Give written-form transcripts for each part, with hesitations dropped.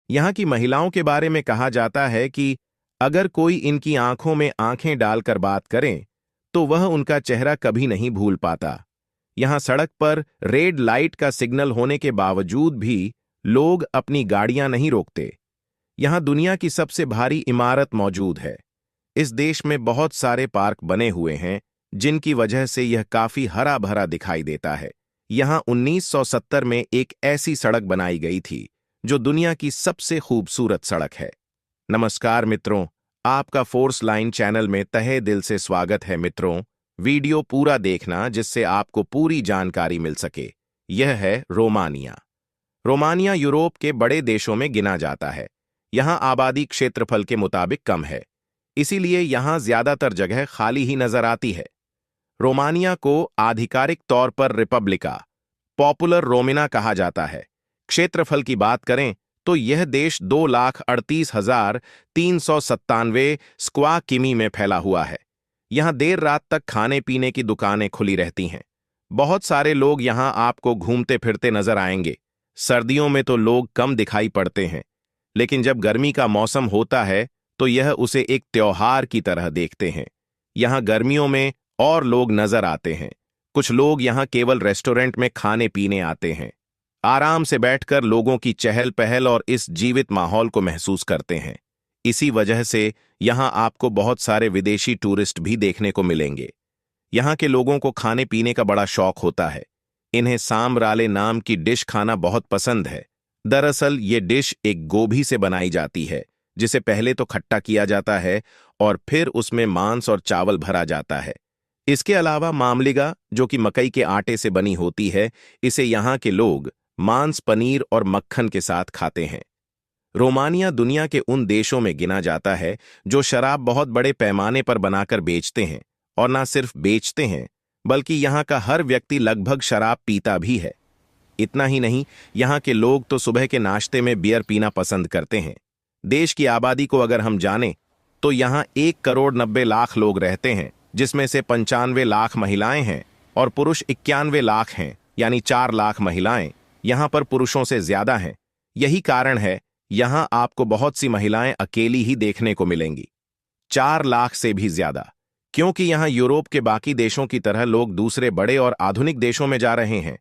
यहाँ की महिलाओं के बारे में कहा जाता है कि अगर कोई इनकी आंखों में आंखें डालकर बात करें तो वह उनका चेहरा कभी नहीं भूल पाता। यहाँ सड़क पर रेड लाइट का सिग्नल होने के बावजूद भी लोग अपनी गाड़ियां नहीं रोकते। यहाँ दुनिया की सबसे भारी इमारत मौजूद है। इस देश में बहुत सारे पार्क बने हुए हैं जिनकी वजह से यह काफी हरा भरा दिखाई देता है। यहाँ 1970 में एक ऐसी सड़क बनाई गई थी जो दुनिया की सबसे खूबसूरत सड़क है। नमस्कार मित्रों, आपका फोर्स लाइन चैनल में तहे दिल से स्वागत है। मित्रों, वीडियो पूरा देखना जिससे आपको पूरी जानकारी मिल सके। यह है रोमानिया। रोमानिया यूरोप के बड़े देशों में गिना जाता है। यहाँ आबादी क्षेत्रफल के मुताबिक कम है, इसीलिए यहाँ ज्यादातर जगह खाली ही नजर आती है। रोमानिया को आधिकारिक तौर पर रिपब्लिका पॉपुलर रोमिना कहा जाता है। क्षेत्रफल की बात करें तो यह देश 2,38,397 स्क्वायर किमी में फैला हुआ है। यहाँ देर रात तक खाने पीने की दुकानें खुली रहती हैं। बहुत सारे लोग यहाँ आपको घूमते फिरते नजर आएंगे। सर्दियों में तो लोग कम दिखाई पड़ते हैं, लेकिन जब गर्मी का मौसम होता है तो यह उसे एक त्योहार की तरह देखते हैं। यहाँ गर्मियों में और लोग नजर आते हैं। कुछ लोग यहाँ केवल रेस्टोरेंट में खाने पीने आते हैं। आराम से बैठकर लोगों की चहल पहल और इस जीवित माहौल को महसूस करते हैं। इसी वजह से यहाँ आपको बहुत सारे विदेशी टूरिस्ट भी देखने को मिलेंगे। यहाँ के लोगों को खाने पीने का बड़ा शौक होता है। इन्हें सांबराले नाम की डिश खाना बहुत पसंद है। दरअसल ये डिश एक गोभी से बनाई जाती है, जिसे पहले तो खट्टा किया जाता है और फिर उसमें मांस और चावल भरा जाता है। इसके अलावा मामलिगा, जो कि मकई के आटे से बनी होती है, इसे यहाँ के लोग मांस, पनीर और मक्खन के साथ खाते हैं। रोमानिया दुनिया के उन देशों में गिना जाता है जो शराब बहुत बड़े पैमाने पर बनाकर बेचते हैं, और ना सिर्फ बेचते हैं बल्कि यहाँ का हर व्यक्ति लगभग शराब पीता भी है। इतना ही नहीं, यहाँ के लोग तो सुबह के नाश्ते में बियर पीना पसंद करते हैं। देश की आबादी को अगर हम जानें तो यहाँ 1,90,00,000 लोग रहते हैं, जिसमें से 95 लाख महिलाएं हैं और पुरुष 91 लाख हैं, यानी 4 लाख महिलाएं यहाँ पर पुरुषों से ज्यादा हैं। यही कारण है यहाँ आपको बहुत सी महिलाएं अकेली ही देखने को मिलेंगी, 4 लाख से भी ज्यादा, क्योंकि यहाँ यूरोप के बाकी देशों की तरह लोग दूसरे बड़े और आधुनिक देशों में जा रहे हैं।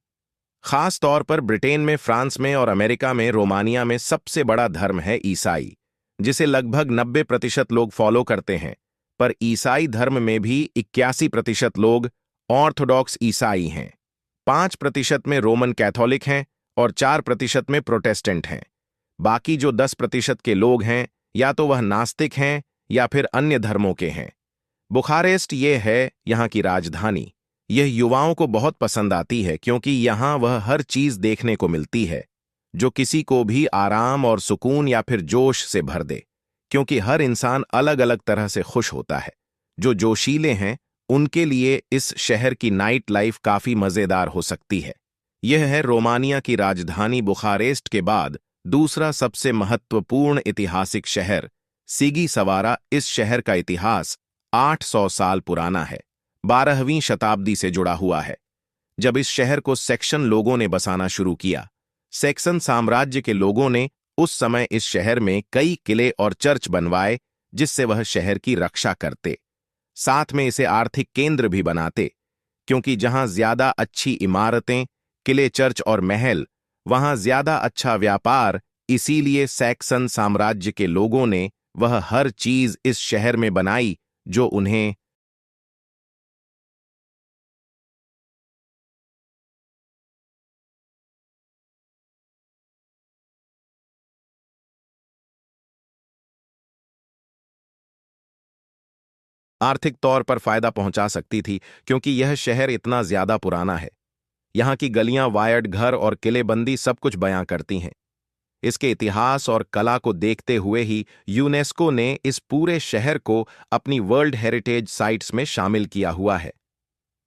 खास तौर पर ब्रिटेन में, फ्रांस में और अमेरिका में रोमानिया में सबसे बड़ा धर्म है ईसाई, जिसे लगभग 90% लोग फॉलो करते हैं। पर ईसाई धर्म में भी 81% लोग ऑर्थोडॉक्स ईसाई हैं, 5% में रोमन कैथोलिक हैं और 4% में प्रोटेस्टेंट हैं। बाकी जो 10% के लोग हैं, या तो वह नास्तिक हैं या फिर अन्य धर्मों के हैं। बुखारेस्ट ये है यहाँ की राजधानी। यह युवाओं को बहुत पसंद आती है क्योंकि यहाँ वह हर चीज देखने को मिलती है जो किसी को भी आराम और सुकून या फिर जोश से भर दे, क्योंकि हर इंसान अलग अलग तरह से खुश होता है। जो जोशीले हैं उनके लिए इस शहर की नाइट लाइफ काफी मजेदार हो सकती है। यह है रोमानिया की राजधानी बुखारेस्ट के बाद दूसरा सबसे महत्वपूर्ण ऐतिहासिक शहर सिगी सवारा। इस शहर का इतिहास 800 साल पुराना है, 12वीं शताब्दी से जुड़ा हुआ है। जब इस शहर को सेक्शन लोगों ने बसाना शुरू किया, सेक्सन साम्राज्य के लोगों ने उस समय इस शहर में कई किले और चर्च बनवाए, जिससे वह शहर की रक्षा करते, साथ में इसे आर्थिक केंद्र भी बनाते, क्योंकि जहां ज्यादा अच्छी इमारतें, किले, चर्च और महल, वहां ज्यादा अच्छा व्यापार। इसीलिए सैक्सन साम्राज्य के लोगों ने वह हर चीज इस शहर में बनाई जो उन्हें आर्थिक तौर पर फायदा पहुंचा सकती थी, क्योंकि यह शहर इतना ज्यादा पुराना है। यहाँ की गलियां, वायर्ड घर और किलेबंदी सब कुछ बयां करती हैं। इसके इतिहास और कला को देखते हुए ही यूनेस्को ने इस पूरे शहर को अपनी वर्ल्ड हेरिटेज साइट्स में शामिल किया हुआ है।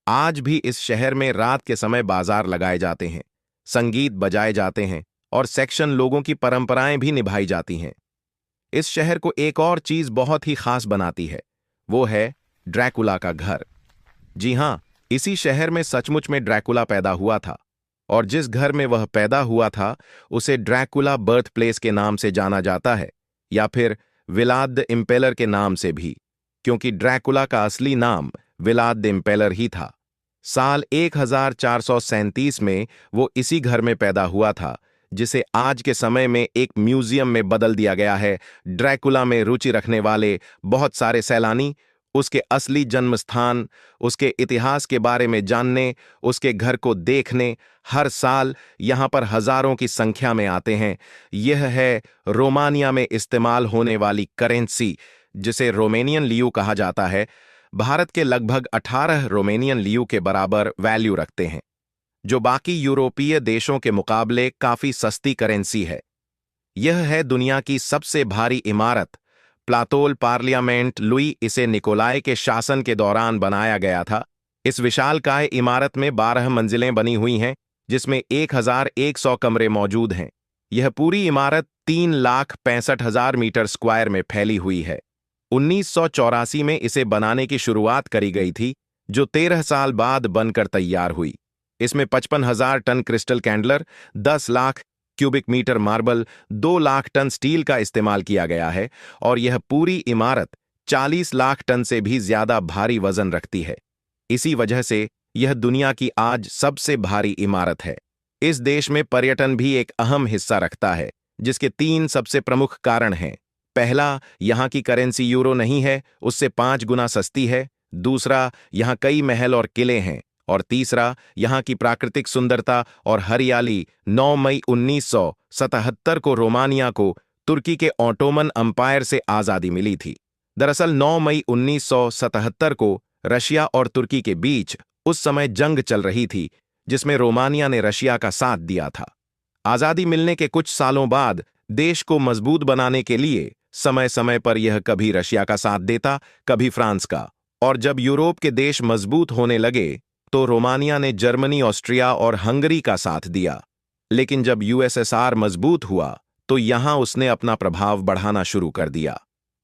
आज भी इस शहर में रात के समय बाजार लगाए जाते हैं, संगीत बजाए जाते हैं और सेक्शन लोगों की परंपराएं भी निभाई जाती हैं। इस शहर को एक और चीज बहुत ही खास बनाती है, वो है ड्रैकुला का घर। जी हां, इसी शहर में सचमुच में ड्रैकुला पैदा हुआ था। और जिस घर में वह पैदा हुआ था उसे ड्रैकुला बर्थ प्लेस के नाम से जाना जाता है, या फिर विलाद द इम्पेलर के नाम से भी, क्योंकि ड्रैकुला का असली नाम विलाद द इम्पेलर ही था। साल 1437 में वो इसी घर में पैदा हुआ था, जिसे आज के समय में एक म्यूजियम में बदल दिया गया है। ड्रैकुला में रुचि रखने वाले बहुत सारे सैलानी उसके असली जन्म स्थान, उसके इतिहास के बारे में जानने, उसके घर को देखने हर साल यहां पर हजारों की संख्या में आते हैं। यह है रोमानिया में इस्तेमाल होने वाली करेंसी, जिसे रोमेनियन लियू कहा जाता है। भारत के लगभग 18 रोमेनियन लियू के बराबर वैल्यू रखते हैं, जो बाकी यूरोपीय देशों के मुकाबले काफी सस्ती करेंसी है। यह है दुनिया की सबसे भारी इमारत, प्लातोल पार्लियामेंट लुई इसे निकोलाई के शासन के दौरान बनाया गया था। इस विशालकाय इमारत में 12 मंजिलें बनी हुई हैं, जिसमें 1100 कमरे मौजूद हैं। यह पूरी इमारत 3,65,000 मीटर स्क्वायर में फैली हुई है। 1984 में इसे बनाने की शुरुआत करी गई थी, जो 13 साल बाद बनकर तैयार हुई। इसमें 55,000 टन क्रिस्टल कैंडलर, 10 lakh cubic metre marble, 2 lakh ton steel का इस्तेमाल किया गया है, और यह पूरी इमारत 40 लाख टन से भी ज्यादा भारी वजन रखती है। इसी वजह से यह दुनिया की आज सबसे भारी इमारत है। इस देश में पर्यटन भी एक अहम हिस्सा रखता है, जिसके 3 सबसे प्रमुख कारण हैं। पहला, यहाँ की करेंसी यूरो नहीं है, उससे 5 गुना सस्ती है। दूसरा, यहाँ कई महल और किले हैं। और तीसरा, यहाँ की प्राकृतिक सुंदरता और हरियाली। 9 मई 1977 को रोमानिया को तुर्की के ऑटोमन अंपायर से आज़ादी मिली थी। दरअसल 9 मई 1977 को रशिया और तुर्की के बीच उस समय जंग चल रही थी, जिसमें रोमानिया ने रशिया का साथ दिया था। आज़ादी मिलने के कुछ सालों बाद देश को मजबूत बनाने के लिए समय समय पर यह कभी रशिया का साथ देता, कभी फ्रांस का। और जब यूरोप के देश मजबूत होने लगे तो रोमानिया ने जर्मनी, ऑस्ट्रिया और हंगरी का साथ दिया। लेकिन जब यूएसएसआर मजबूत हुआ तो यहां उसने अपना प्रभाव बढ़ाना शुरू कर दिया,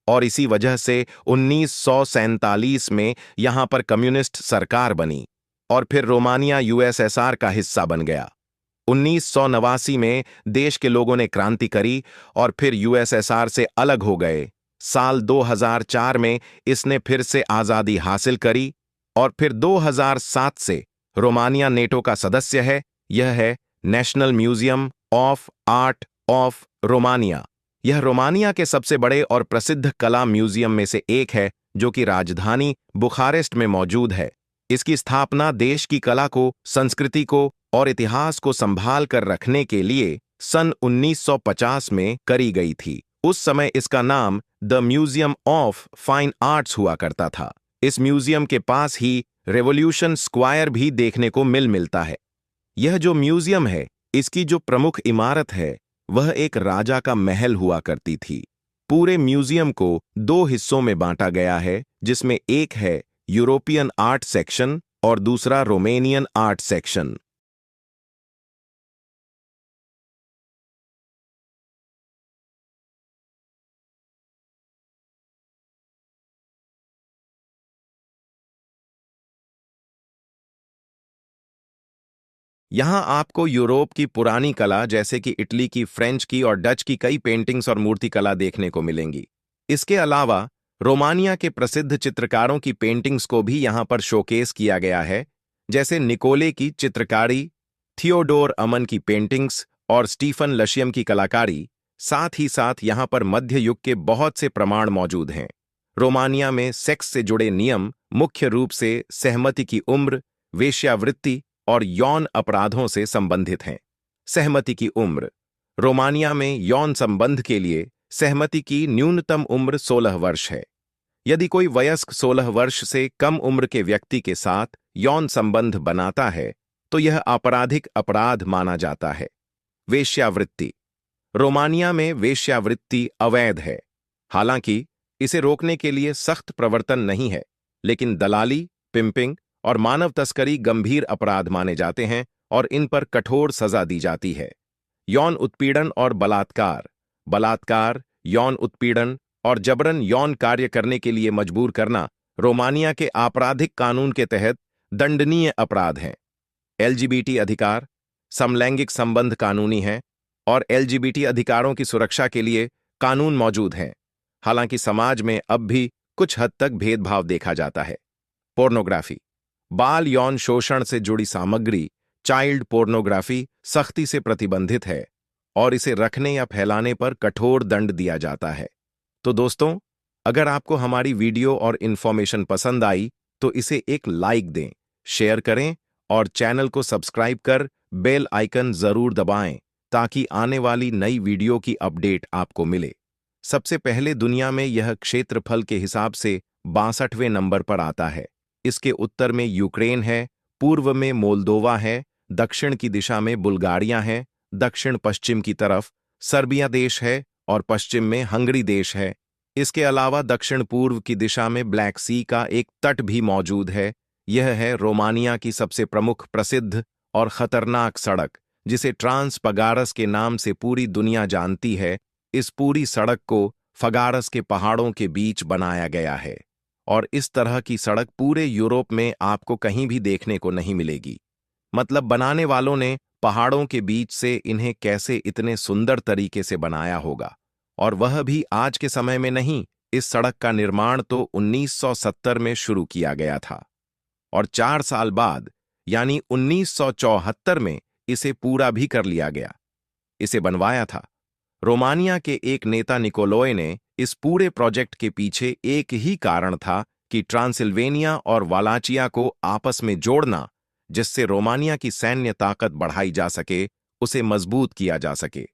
और इसी वजह से 1947 में यहां पर कम्युनिस्ट सरकार बनी, और फिर रोमानिया यूएसएसआर का हिस्सा बन गया। 1989 में देश के लोगों ने क्रांति करी और फिर यूएसएसआर से अलग हो गए। साल 2004 में इसने फिर से आज़ादी हासिल करी, और फिर 2007 से रोमानिया नेटो का सदस्य है। यह है national museum of art of Romania. यह रोमानिया के सबसे बड़े और प्रसिद्ध कला म्यूजियम में से एक है, जो कि राजधानी बुखारेस्ट में मौजूद है। इसकी स्थापना देश की कला को, संस्कृति को और इतिहास को संभाल कर रखने के लिए सन 1950 में करी गई थी। उस समय इसका नाम the museum of fine arts हुआ करता था। इस म्यूजियम के पास ही रेवोल्यूशन स्क्वायर भी देखने को मिलता है। यह जो म्यूजियम है, इसकी जो प्रमुख इमारत है, वह एक राजा का महल हुआ करती थी। पूरे म्यूजियम को 2 हिस्सों में बांटा गया है, जिसमें एक है यूरोपियन आर्ट सेक्शन और दूसरा रोमेनियन आर्ट सेक्शन। यहाँ आपको यूरोप की पुरानी कला, जैसे कि इटली की, फ्रेंच की और डच की कई पेंटिंग्स और मूर्तिकला देखने को मिलेंगी। इसके अलावा रोमानिया के प्रसिद्ध चित्रकारों की पेंटिंग्स को भी यहाँ पर शोकेस किया गया है, जैसे निकोले की चित्रकारी, थियोडोर अमन की पेंटिंग्स और स्टीफन लशियम की कलाकारी। साथ ही साथ यहाँ पर मध्य युग के बहुत से प्रमाण मौजूद हैं। रोमानिया में सेक्स से जुड़े नियम मुख्य रूप से सहमति की उम्र, वेश्यावृत्ति और यौन अपराधों से संबंधित हैं। सहमति की उम्र। रोमानिया में यौन संबंध के लिए सहमति की न्यूनतम उम्र 16 वर्ष है। यदि कोई वयस्क 16 वर्ष से कम उम्र के व्यक्ति के साथ यौन संबंध बनाता है तो यह आपराधिक अपराध माना जाता है। वेश्यावृत्ति। रोमानिया में वेश्यावृत्ति अवैध है। हालांकि इसे रोकने के लिए सख्त प्रवर्तन नहीं है, लेकिन दलाली, पिंपिंग और मानव तस्करी गंभीर अपराध माने जाते हैं और इन पर कठोर सजा दी जाती है। यौन उत्पीड़न और बलात्कार। बलात्कार, यौन उत्पीड़न और जबरन यौन कार्य करने के लिए मजबूर करना रोमानिया के आपराधिक कानून के तहत दंडनीय अपराध हैं। एलजीबीटी अधिकार। समलैंगिक संबंध कानूनी हैं और एलजीबीटी अधिकारों की सुरक्षा के लिए कानून मौजूद हैं। हालांकि समाज में अब भी कुछ हद तक भेदभाव देखा जाता है। पोर्नोग्राफी, बाल यौन शोषण से जुड़ी सामग्री, चाइल्ड पोर्नोग्राफी सख्ती से प्रतिबंधित है और इसे रखने या फैलाने पर कठोर दंड दिया जाता है। तो दोस्तों, अगर आपको हमारी वीडियो और इन्फॉर्मेशन पसंद आई तो इसे एक लाइक दें, शेयर करें और चैनल को सब्सक्राइब कर बेल आइकन जरूर दबाएं ताकि आने वाली नई वीडियो की अपडेट आपको मिले। सबसे पहले दुनिया में यह क्षेत्रफल के हिसाब से 62वें नंबर पर आता है। इसके उत्तर में यूक्रेन है, पूर्व में मोल्दोवा है, दक्षिण की दिशा में बुल्गारिया है, दक्षिण पश्चिम की तरफ सर्बिया देश है और पश्चिम में हंगरी देश है। इसके अलावा दक्षिण पूर्व की दिशा में ब्लैक सी का एक तट भी मौजूद है। यह है रोमानिया की सबसे प्रमुख, प्रसिद्ध और खतरनाक सड़क, जिसे ट्रांस फगारस के नाम से पूरी दुनिया जानती है। इस पूरी सड़क को फगारस के पहाड़ों के बीच बनाया गया है और इस तरह की सड़क पूरे यूरोप में आपको कहीं भी देखने को नहीं मिलेगी। मतलब बनाने वालों ने पहाड़ों के बीच से इन्हें कैसे इतने सुंदर तरीके से बनाया होगा, और वह भी आज के समय में नहीं। इस सड़क का निर्माण तो 1970 में शुरू किया गया था और 4 साल बाद यानी 1974 में इसे पूरा भी कर लिया गया। इसे बनवाया था रोमानिया के एक नेता निकोलोय ने। इस पूरे प्रोजेक्ट के पीछे एक ही कारण था कि ट्रांसिल्वेनिया और वालाचिया को आपस में जोड़ना, जिससे रोमानिया की सैन्य ताकत बढ़ाई जा सके, उसे मजबूत किया जा सके।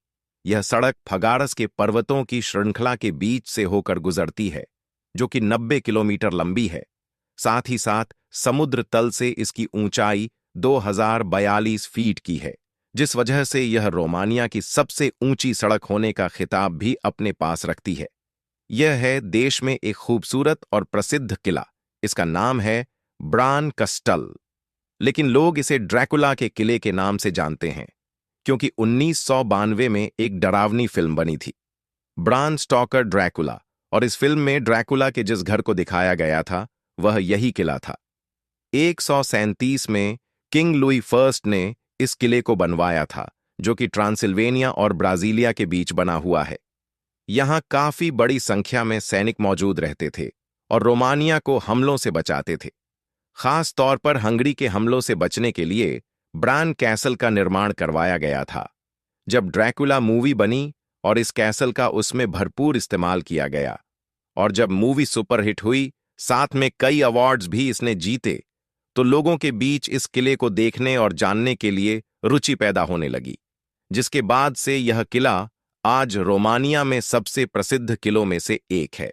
यह सड़क फगारस के पर्वतों की श्रृंखला के बीच से होकर गुजरती है, जो कि 90 किलोमीटर लंबी है। साथ ही साथ समुद्र तल से इसकी ऊंचाई 2042 फीट की है, जिस वजह से यह रोमानिया की सबसे ऊंची सड़क होने का खिताब भी अपने पास रखती है। यह है देश में एक खूबसूरत और प्रसिद्ध किला। इसका नाम है ब्रान कस्टल, लेकिन लोग इसे ड्रैकुला के किले के नाम से जानते हैं क्योंकि 1992 में एक डरावनी फिल्म बनी थी, ब्राम स्टॉकर ड्रैकुला, और इस फिल्म में ड्रैकुला के जिस घर को दिखाया गया था वह यही किला था। 137 में किंग लुई फर्स्ट ने इस किले को बनवाया था, जो कि ट्रांसिल्वेनिया और ब्राजीलिया के बीच बना हुआ है। यहां काफी बड़ी संख्या में सैनिक मौजूद रहते थे और रोमानिया को हमलों से बचाते थे। खास तौर पर हंगरी के हमलों से बचने के लिए ब्रान कैसल का निर्माण करवाया गया था। जब ड्रैकुला मूवी बनी और इस कैसल का उसमें भरपूर इस्तेमाल किया गया, और जब मूवी सुपरहिट हुई, साथ में कई अवार्ड्स भी इसने जीते, तो लोगों के बीच इस किले को देखने और जानने के लिए रुचि पैदा होने लगी, जिसके बाद से यह किला आज रोमानिया में सबसे प्रसिद्ध किलों में से एक है।